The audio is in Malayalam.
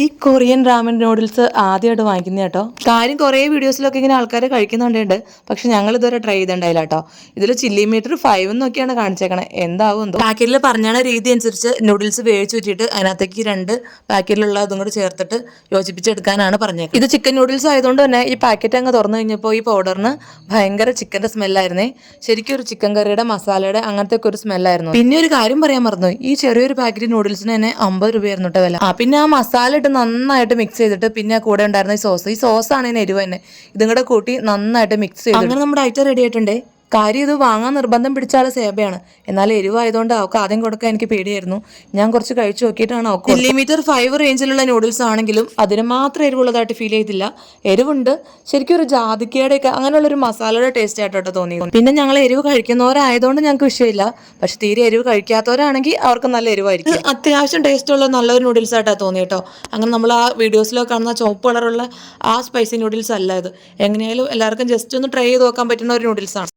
ഈ കൊറിയൻ റാമൻ നൂഡിൽസ് ആദ്യമായിട്ട് വാങ്ങിക്കുന്ന കേട്ടോ. കാര്യം കുറേ വീഡിയോസിലൊക്കെ ഇങ്ങനെ ആൾക്കാർ കഴിക്കുന്നുണ്ട്. പക്ഷെ ഞങ്ങൾ ഇതുവരെ ട്രൈ ചെയ്തിട്ടുണ്ടായില്ല കേട്ടോ. ഇതിൽ ചില്ലി മീറ്റർ 5 എന്നൊക്കെയാണ് കാണിച്ചേക്കണേ. എന്താവും എന്തോ. പാക്കറ്റിൽ പറഞ്ഞ രീതി അനുസരിച്ച് നൂഡിൽസ് വേവിച്ച് വെച്ചിട്ട് അതിനകത്തേക്ക് 2 പാക്കറ്റിലുള്ള അതും കൂടെ ചേർത്തിട്ട് യോജിപ്പിച്ചെടുക്കാനാണ് പറഞ്ഞേക്കുന്നത്. ഇത് ചിക്കൻ നൂഡിൽസ് ആയതുകൊണ്ട് തന്നെ ഈ പാക്കറ്റ് അങ്ങ് തുറന്നു കഴിഞ്ഞപ്പോൾ ഈ പൗഡറിന് ഭയങ്കര ചിക്കൻ്റെ സ്മെല്ലായിരുന്നേ. ശരിക്കും ഒരു ചിക്കൻ കറിയുടെ മസാലയുടെ അങ്ങനത്തെ ഒക്കെ ഒരു സ്മെല്ലായിരുന്നു. പിന്നെ ഒരു കാര്യം പറയാൻ മറന്നു, ഈ ചെറിയൊരു പാക്കറ്റ് നൂഡിൽസിന് തന്നെ 50 രൂപയായിരുന്നു കേട്ടോ വില. പിന്നെ ആ മസാല നന്നായിട്ട് മിക്സ് ചെയ്തിട്ട് പിന്നെ കൂടെ ഉണ്ടായിരുന്ന ഈ സോസാണ് ഇതിന് എരിവ് തന്നെ. ഇതും കൂടെ കൂട്ടി നന്നായിട്ട് മിക്സ് ചെയ്ത് അങ്ങനെ നമ്മുടെ ഐറ്റം റെഡി ആയിട്ടുണ്ട്. കാര്യം ഇത് വാങ്ങാൻ നിർബന്ധം പിടിച്ചാൽ സേബയാണ്. എന്നാൽ എരിവായതുകൊണ്ട് അവൾക്ക് ആദ്യം കൊടുക്കാൻ എനിക്ക് പേടിയായിരുന്നു. ഞാൻ കുറച്ച് കഴിച്ചു നോക്കിയിട്ടാണ് അവൾക്ക്. മില്ലിമീറ്റർ 5 റേഞ്ചിലുള്ള നൂഡിൽസ് ആണെങ്കിലും അതിന് മാത്രം എരിവുള്ളതായിട്ട് ഫീൽ ചെയ്തില്ല. എരിവുണ്ട്, ശരിക്കും ഒരു ജാതിക്കയുടെ ഒക്കെ അങ്ങനെയുള്ളൊരു മസാലയുടെ ടേസ്റ്റ് ആയിട്ടോ തോന്നിയത്. പിന്നെ ഞങ്ങൾ എരിവ് കഴിക്കുന്നവരായതുകൊണ്ട് ഞങ്ങൾക്ക് വിഷയമില്ല. പക്ഷെ തീരെ എരിവ് കഴിക്കാത്തവരാണെങ്കിൽ അവർക്ക് നല്ല എരിവായിരിക്കും. അത്യാവശ്യം ടേസ്റ്റുള്ള നല്ലൊരു നൂഡിൽസ് ആയിട്ടാണ് തോന്നി കേട്ടോ. അങ്ങനെ നമ്മൾ ആ വീഡിയോസിലൊക്കെ കാണുന്ന ചുവപ്പ് കളറുള്ള ആ സ്പൈസി നൂഡിൽസ് അല്ല ഇത്. എങ്ങനെയായാലും എല്ലാവർക്കും ജസ്റ്റ് ഒന്ന് ട്രൈ ചെയ്ത് നോക്കാൻ പറ്റുന്ന ഒരു നൂഡിൽസാണ്.